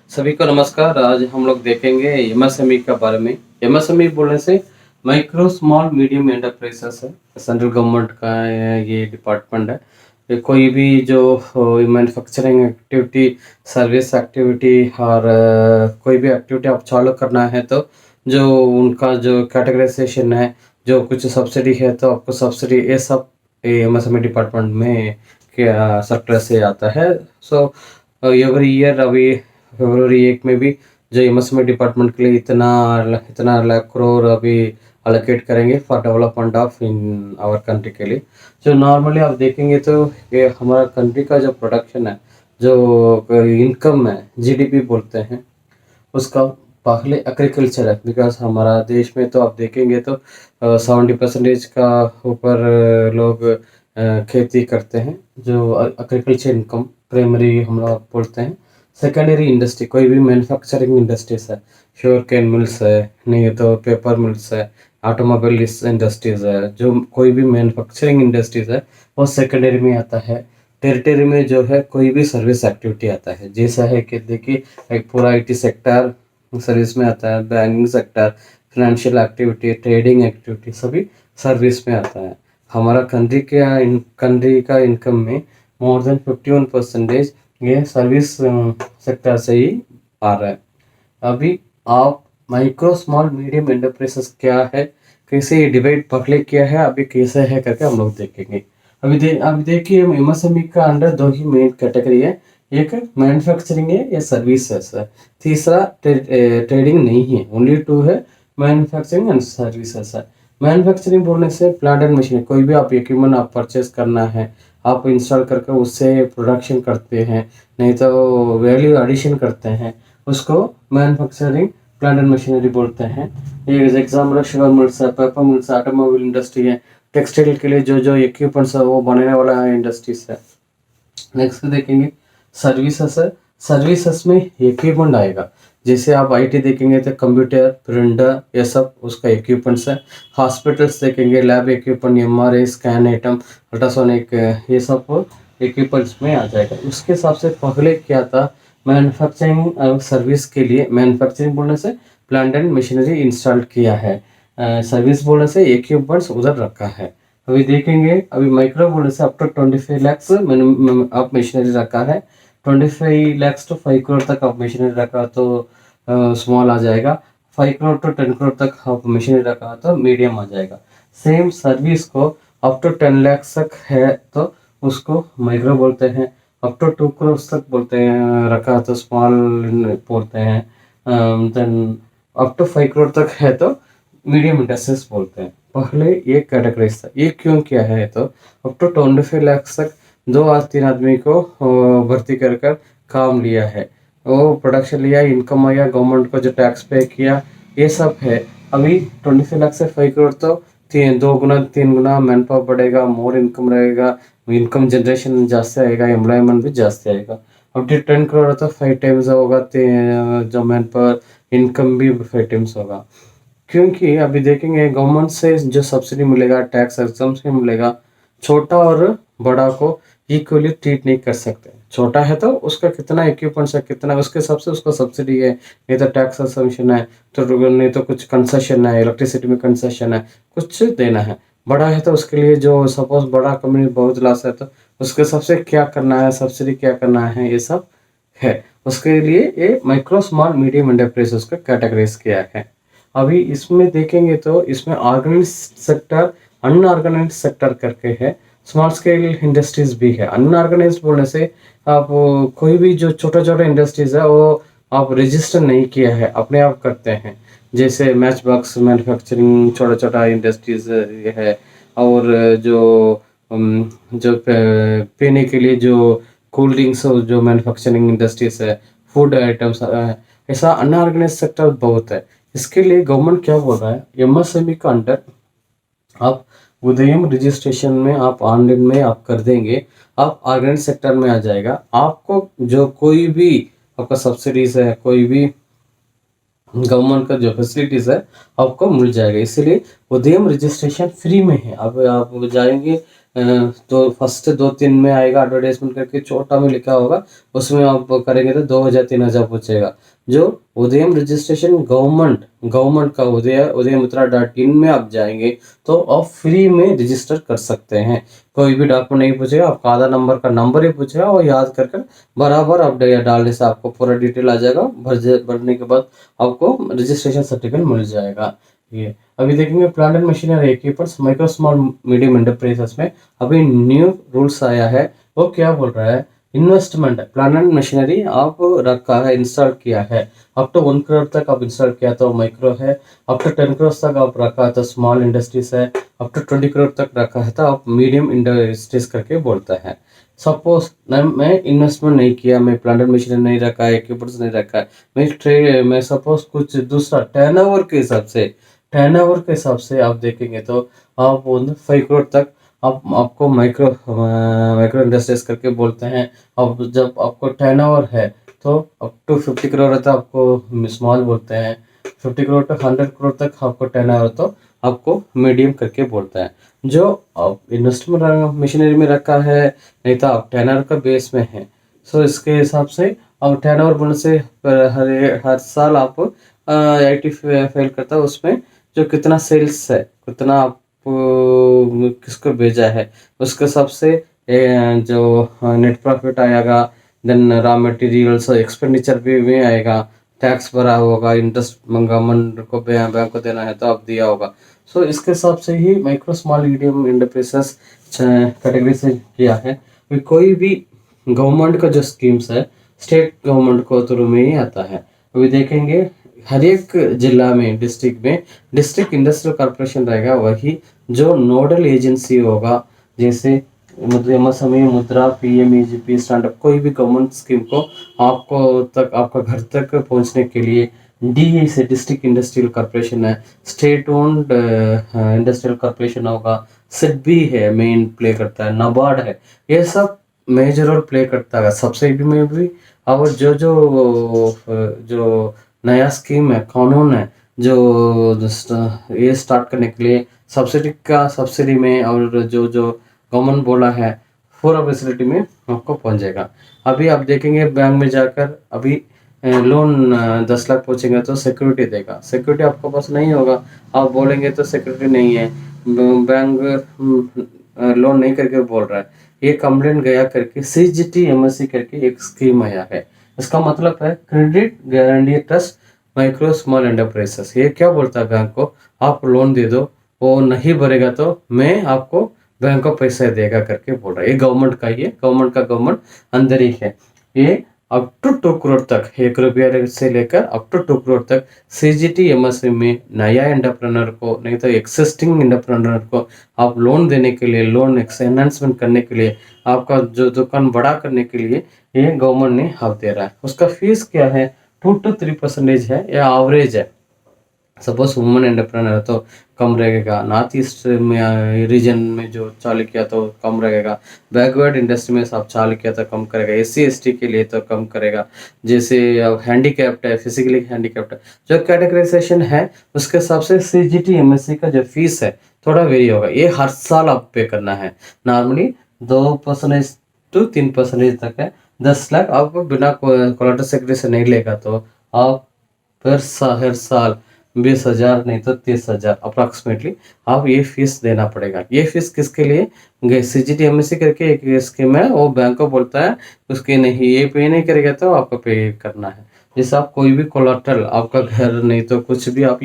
सभी को नमस्कार। आज हम लोग देखेंगे एमएसएमई के बारे में। एमएसएमई बोलने से माइक्रो स्मॉल मीडियम एंटरप्राइजेस है। सेंट्रल गवर्नमेंट का ये डिपार्टमेंट है। ये कोई भी जो मैन्युफैक्चरिंग एक्टिविटी, सर्विस एक्टिविटी और कोई भी एक्टिविटी आप चालू करना है तो जो उनका जो कैटेगराइजेशन है, जो कुछ सब्सिडी है तो आपको सब्सिडी ये सब एमएसएमई डिपार्टमेंट में क्या सेक्टर से आता है। सो एवरी ईयर अभी फरवरी 1 में भी जो एमएसएमई डिपार्टमेंट के लिए इतना इतना लाख करोड़ अभी अलोकेट करेंगे for development of in our country के लिए। जो नॉर्मली आप देखेंगे तो ये हमारा कंट्री का जो प्रोडक्शन है, जो इनकम है, जीडीपी बोलते हैं उसका, पहले एग्रीकल्चर है। बिकॉज हमारा देश में तो आप देखेंगे तो 70% का ऊपर लोग खेती करते हैं। जो एग्रीकल्चर इनकम प्राइमरी हम लोग बोलते हैं। सेकेंडरी इंडस्ट्री कोई भी मैन्युफैक्चरिंग इंडस्ट्रीज है, श्योर केन मिल्स है, नहीं तो पेपर मिल्स है, ऑटोमोबाइल इंडस्ट्रीज है, जो कोई भी मैन्युफैक्चरिंग इंडस्ट्रीज है वो सेकेंडरी में आता है। टेरिटरी में जो है कोई भी सर्विस एक्टिविटी आता है, जैसा है कि देखिए एक पूरा आईटी सेक्टर सर्विस में आता है, banking sector, financial activity, trading activity सभी सर्विस में आता है। हमारा कंट्री का इनकम में मोर देन 51% ये सर्विस सेक्टर से ही आ रहा है। अभी आप माइक्रो स्मॉल मीडियम एंटरप्राइजेस क्या है, कैसे ये डिवाइड पकड़े किया है, अभी कैसे है करके हम लोग देखेंगे। अभी देखिए एमएसएमई का अंडर दो ही मेन कैटेगरी है। एक मैन्युफैक्चरिंग है या सर्विसेज है, तीसरा ट्रेडिंग नहीं है। ओनली टू है, मैन्युफैक्चरिंग एंड सर्विसेज है। मैन्युफैक्चरिंग बोलने से प्लांट एंड मशीन, कोई भी आप इक्विपमेंट आप परचेज करना है, आप इंस्टॉल करके उससे प्रोडक्शन करते हैं, नहीं तो वैल्यू एडिशन करते हैं, उसको मैन्युफैक्चरिंग प्लांट एंड मशीनरी बोलते हैं। ये एग्जाम्पल शुगर मिल्स है, पेपर मिल्स, ऑटोमोबाइल इंडस्ट्री है, टेक्सटाइल के लिए जो जो इक्विपमेंट्स है वो बनाने वाला इंडस्ट्रीज है। नेक्स्ट देखेंगे सर्विसेस है। सर्विसेस में इक्विपमेंट आएगा, जैसे आप आईटी देखेंगे तो कंप्यूटर, प्रिंटर, ये सब उसका इक्विपमेंट्स है। हॉस्पिटल्स देखेंगे, lab equipment, MRI scan item, ultrasonic, ये सब इक्विपमेंट्स में आ जाएगा। उसके हिसाब से पहले क्या था, मैन्युफैक्चरिंग सर्विस के लिए, मैन्युफैक्चरिंग बोलने से प्लांट एंड मशीनरी इंस्टॉल किया है, सर्विस बोलने से इक्विपमेंट्स उधर रखा है। अभी देखेंगे, अभी माइक्रो बोलने से अप टू 25 लैक्स आप मशीनरी रखा है। 25 लैक्स टू 5 करोड़ तक आप मशीनरी रखा तो स्मॉल आ जाएगा। 5 करोड़ टू 10 करोड़ तक आप मशीनरी रखा तो मीडियम आ जाएगा। सेम सर्विस को अप टू 10 लैक्स तक है तो उसको माइक्रो बोलते हैं। अप टू 2 करोड़ तक बोलते हैं रखा तो स्मॉल बोलते हैं। देन अप टू 5 करोड़ तक है तो मीडियम इंडस्ट्रीज बोलते हैं। पहले ये कैटेगराइज था। ये क्यों किया है तो अप टू 25 लाख तक 2 या 3 आदमी को भर्ती कर कर काम लिया है, वो प्रोडक्शन लिया, इनकम आया, गवर्नमेंट को जो टैक्स पे किया, ये सब है। अभी 25 लाख से 5 करोड़ तो 2 गुना 3 गुना मैन पावर बढ़ेगा, मोर इनकम रहेगा, इनकम जनरेशन जास्ती आएगा, एम्प्लॉयमेंट भी जास्ती आएगा। अब 10 करोड़ तो 5 टाइम्स होगा, जो मैन पावर इनकम भी 5 टाइम्स होगा। क्योंकि अभी देखेंगे गवर्नमेंट से जो सब्सिडी मिलेगा, टैक्स एग्जाम से मिलेगा, छोटा और बड़ा को इक्वली ट्रीट नहीं कर सकते। छोटा है तो उसका कितना इक्विपमेंट्स है, कितना उसके हिसाब से उसको सब्सिडी है, नहीं तो टैक्स सब्सिडी है, तो नहीं तो कुछ कंसेशन है, इलेक्ट्रिसिटी में कंसेशन है, कुछ देना है। बड़ा है तो उसके लिए जो सपोज बड़ा कंपनी बहुत लॉस है तो उसके हिसाब से क्या करना है, सब्सिडी क्या करना है, ये सब है। उसके लिए ये माइक्रो स्मॉल मीडियम एंटरप्राइजेस का कैटेगराइज किया है। अभी इसमें देखेंगे तो इसमें ऑर्गेनाइज सेक्टर, अनऑर्गेनाइज सेक्टर करके है, स्मॉल स्केल इंडस्ट्रीज भी है। अनऑर्गेनाइज बोलने से आप कोई भी जो छोटा छोटा इंडस्ट्रीज है वो आप रजिस्टर नहीं किया है, अपने आप करते हैं। जैसे मैच बॉक्स मैन्युफैक्चरिंग छोटा छोटा इंडस्ट्रीज है, और जो पीने के लिए जो कोल्ड ड्रिंक्स जो मैन्युफैक्चरिंग इंडस्ट्रीज है, फूड आइटम्स, ऐसा अनऑर्गेनाइज सेक्टर बहुत है। इसके लिए गवर्नमेंट क्या बोल रहा है, एमएसएमई का अंडर आप उदयम रजिस्ट्रेशन में आप ऑनलाइन में आप कर देंगे, आप ऑर्गेनाइज सेक्टर में आ जाएगा। आपको जो कोई भी आपका सब्सिडीज है, कोई भी गवर्नमेंट का जो फैसिलिटीज है आपको मिल जाएगा। इसलिए उदयम रजिस्ट्रेशन फ्री में है। अब आप जाएंगे तो फर्स्ट 2-3 में आएगा एडवर्टाइजमेंट करके छोटा में लिखा होगा, उसमें आप करेंगे तो 2000-3000 पूछेगा। जो उदयम रजिस्ट्रेशन गवर्नमेंट का उदयमित्रा.in में आप जाएंगे तो आप फ्री में रजिस्टर कर सकते हैं। कोई भी डॉक्यूमेंट नहीं पूछेगा, आपका आधार नंबर का नंबर ही पूछेगा और याद कर कर बराबर अपडेट डालने से आपको पूरा डिटेल आ जाएगा। भरने के बाद आपको रजिस्ट्रेशन सर्टिफिकेट मिल जाएगा। ये अभी देखेंगे plant and machinery equipments micro small medium enterprises में अभी न्यू रूल्स आया है। वो क्या बोल रहा है, इन्वेस्टमेंट प्लांट एंड मशीनरी आप रखा है, इंस्टॉल किया है, अप टू 1 करोड़ तक आप इंस्टॉल किया तो माइक्रो है, अप टू 10 करोड़ तक आप रखा है तो स्मॉल इंडस्ट्रीज है, अप टू 20 करोड़ तक रखा है तो आप मीडियम इंडस्ट्रीज करके बोलता है। सपोज मैं इन्वेस्टमेंट नहीं किया, मैं प्लांट एंड मशीनरी नहीं रखा है, इक्विपमेंट्स नहीं रखा है, मैं सपोज कुछ दूसरा टर्नओवर के हिसाब से आप देखेंगे तो आप 5 करोड़ तक आपको माइक्रो इंडस्ट्रीज करके बोलते हैं। अब जब आपको टर्नओवर है तो अप टू 50 करोड़ है तो आपको स्मॉल बोलते हैं, 50 करोड़ टू 100 करोड़ तक आपको टर्नओवर तो आपको मीडियम करके बोलता है। जो आप इन्वेस्टमेंट मशीनरी में रखा है नहीं तो आप टर्नओवर का बेस में है, सो इसके हिसाब से अब टर्नओवर बोलने से हर साल आप आईटी फेल करता है, उसमें जो कितना सेल्स है, कितना आप किसको भेजा है, उसके हिसाब से जो नेट प्रॉफिट आएगा, देन रॉ मटेरियल्स एक्सपेंडिचर भी आएगा, टैक्स भरा होगा, इंटरेस्ट गवर्नमेंट को बैंक को देना है तो आप दिया होगा। सो इसके हिसाब से ही micro small medium enterprises category से किया है। कोई भी गवर्नमेंट का जो स्कीम्स है स्टेट गवर्नमेंट को थ्रू में ही आता है। अभी देखेंगे हर एक जिला में डिस्ट्रिक्ट इंडस्ट्रियल कॉर्पोरेशन रहेगा, वही जो नोडल एजेंसी होगा, जैसे एमएसएमई मुद्रा पीएमईजीपी स्टैंडअप कोई भी गवर्नमेंट स्कीम को आपका घर तक पहुंचने के लिए डी से डिस्ट्रिक्ट इंडस्ट्रियल कॉर्पोरेशन है, स्टेट ओन्ड इंडस्ट्रियल कॉर्पोरेशन होगा, सिडबी है मेन प्ले करता है, नाबार्ड है, ये सब मेजर रोल प्ले करता है सब्सिडी में भी। और जो नया स्कीम है, कानून है, ये स्टार्ट करने के लिए सब्सिडी में और जो गवर्नमेंट बोला है पूरा फैसिलिटी में आपको पहुंच जाएगा। अभी आप देखेंगे बैंक में जाकर अभी लोन 10 लाख पूछेंगे तो सिक्योरिटी देगा, सिक्योरिटी आपके पास नहीं होगा, आप बोलेंगे तो सिक्योरिटी नहीं है, बैंक लोन नहीं करके बोल रहा है, ये कंप्लेंट गया करके CGTMSE करके एक स्कीम आया है। इसका मतलब है credit guarantee trust micro small enterprises. ये क्या बोलता है बैंक को, आप लोन दे दो, वो नहीं भरेगा तो मैं आपको बैंक को पैसा देगा करके बोल रहा है। ये गवर्नमेंट अंदर ही है। ये अप टू 2 करोड़ तक, 1 रुपया से लेकर अप टू 2 करोड़ तक CGTMSE में नया एंटरप्रेन्योर को नहीं तो एक्सिस्टिंग एंटरप्रेन्योर को आप लोन देने के लिए, लोन एनहांसमेंट करने के लिए, आपका जो दुकान बड़ा करने के लिए ये गवर्नमेंट ने आप दे रहा है। उसका फीस क्या है, 2 to 3% है या एवरेज है। सपोज वुमेन एंटरप्रेन्योर तो कम रहेगा, नॉर्थ ईस्ट में रीजन में जो चालू किया तो कम रहेगा, बैकवर्ड इंडस्ट्री में आप चालू किया तो कम करेगा, SC ST के लिए तो कम करेगा, जैसे हैंडीकैप्ड है, फिजिकली हैंडीकैप्ड है, जो कैटेगराइजेशन है उसके हिसाब से CGTMSE का जो फीस है थोड़ा वेरी होगा। ये हर साल आप पे करना है, नॉर्मली 2% to 3% तक है। 10 लाख आप बिना कोलेटरल सिक्योरिटी से नहीं लेगा तो आप हर साल 20,000 नहीं तो 30,000 अप्रॉक्सीमेटली आप ये फीस देना पड़ेगा। ये फीस किसके लिए, CGTMSE करके एक स्कीम है, वो बैंक को बोलता है उसके नहीं, ये पे नहीं करेगा तो आपको पे करना है। जैसे आप कोई भी कोलेटरल, आपका घर नहीं तो कुछ भी आप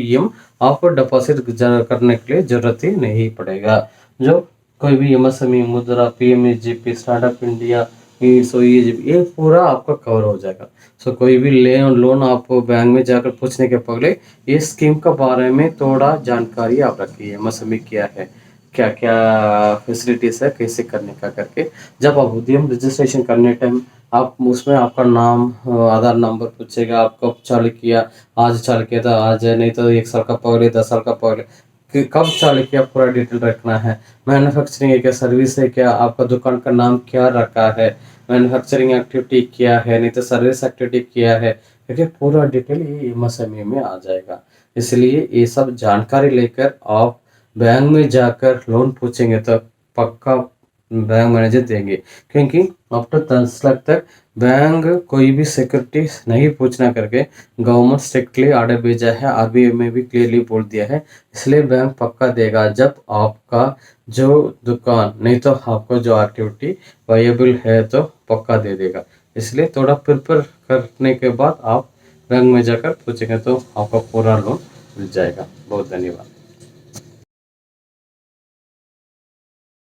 आपको डिपॉजिट करने के लिए जरूरत ही नहीं पड़ेगा। जो कोई भी MSME मुद्रा PMEGP स्टार्टअप इंडिया ये पूरा आपका कवर हो जाएगा। सो कोई भी लोन आप बैंक में जाकर पूछने के पहले ये स्कीम के बारे में थोड़ा जानकारी आप रखिए, MSME क्या है, क्या क्या फैसिलिटीज है, कैसे करने का करके। जब आप उद्यम रजिस्ट्रेशन करने टाइम आप उसमें आपका नाम, आधार नंबर पूछेगा, आप कब चालू किया, आज चालू किया था, आज है नहीं तो 1 साल का पहले, 10 साल का पहले, कब चालू किया, पूरा डिटेल रखना है। मैन्युफैक्चरिंग है क्या, सर्विस है क्या, आपका दुकान का नाम क्या रखा है, मैन्युफैक्चरिंग एक्टिविटी क्या है नहीं तो सर्विस एक्टिविटी क्या है, देखिए पूरा डिटेल ये MSME में आ जाएगा। इसलिए ये सब जानकारी लेकर आप बैंक में जाकर लोन पूछेंगे तो पक्का बैंक मैनेजर देंगे, क्योंकि आफ्टर 10 लाख तक बैंक कोई भी सिक्योरिटी नहीं पूछना करके गवर्नमेंट स्ट्रिक्टली ऑर्डर भेजा है, आरबीआई में भी क्लियरली बोल दिया है। इसलिए बैंक पक्का देगा जब आपका जो दुकान नहीं तो आपका जो एक्टिविटी वायबल है तो पक्का दे देगा। इसलिए थोड़ा प्रिपेयर करने के बाद आप बैंक में जाकर पूछेंगे तो आपका पूरा लोन मिल जाएगा। बहुत धन्यवाद।